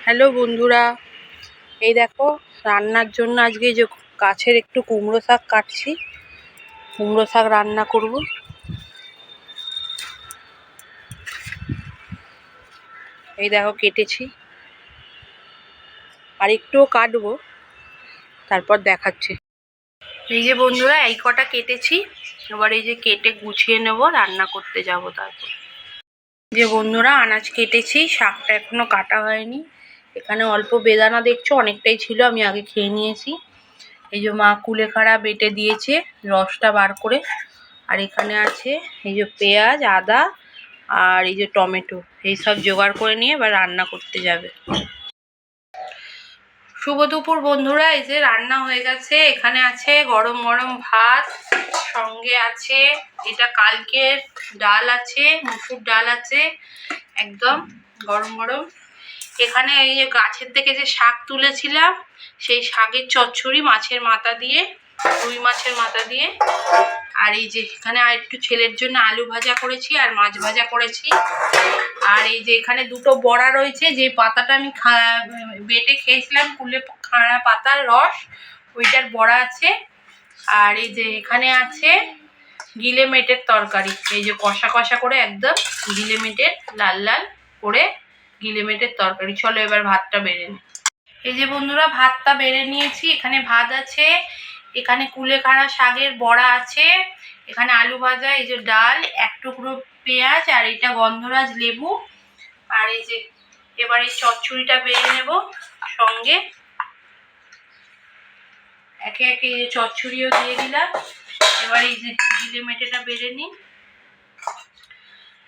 Hello বন্ধুরা, এই দেখো রান্নার জন্য আজকে যে গাছের একটু কুমড়ো শাক কাটছি। কুমড়ো শাক রান্না করব। এই দেখো কেটেছি, আর একটুও কাটবো, তারপর দেখাচ্ছি। এই যে বন্ধুরা এই কটা কেটেছি, এবার এই যে কেটে গুছিয়ে নেব, রান্না করতে যাব। তারপর যে বন্ধুরা আনাজ কেটেছি, শাকটা এখনো কাটা হয়নি। এখানে অল্প বেদানা দেখছো, অনেকটাই ছিল, আমি আগে খেয়ে নিয়েছি। এই যে মা কুলেখাড়া বেটে দিয়েছে রসটা বার করে। আর এখানে আছে এই যে পেঁয়াজ, আদা আর এই যে টমেটো, এই সব জোগাড় করে নিয়ে এবার রান্না করতে যাবে। শুভ দুপুর বন্ধুরা, এই যে রান্না হয়ে গেছে। এখানে আছে গরম গরম ভাত, সঙ্গে আছে এটা কালকের ডাল আছে, মুসুর ডাল আছে, একদম গরম গরম। এখানে এই যে গাছের থেকে যে শাক তুলেছিলাম, সেই শাকের চচ্চড়ি মাছের মাথা দিয়ে, রুই মাছের মাথা দিয়ে। আর এই যে এখানে আর একটু ছেলের জন্য আলু ভাজা করেছি আর মাছ ভাজা করেছি। আর এই যে এখানে দুটো বড়া রয়েছে, যে পাতাটা আমি বেটে খেয়েছিলাম, কুলেখাড়া পাতার রস, ওইটার বড়া আছে। আর এই যে এখানে আছে গিলে মেটের তরকারি, এই যে কষা কষা করে একদম গিলে মেটের লাল লাল করে গিলে মেটের তরকারি। চলো এবার ভাতটা বেড়ে নিই। এই যে বন্ধুরা ভাতটা বেড়ে নিয়েছি। এখানে ভাত আছে, এখানে কুলেখাড়া শাকের বড়া আছে, এখানে আলু ভাজা, এই যে ডাল, এক টুকরো পেঁয়াজ, আর এটা গন্ধরাজ লেবু। আর এই যে এবার এই চচ্চড়িটা বেড়ে নেব। সঙ্গে একে একে এই চচ্চড়িও দিয়ে দিলাম। এবার এই যে গিলে মেটেটা বেড়ে নিই।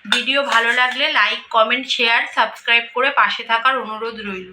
ভিডিও ভালো লাগলে লাইক, কমেন্ট, শেয়ার, সাবস্ক্রাইব করে পাশে থাকার অনুরোধ রইল।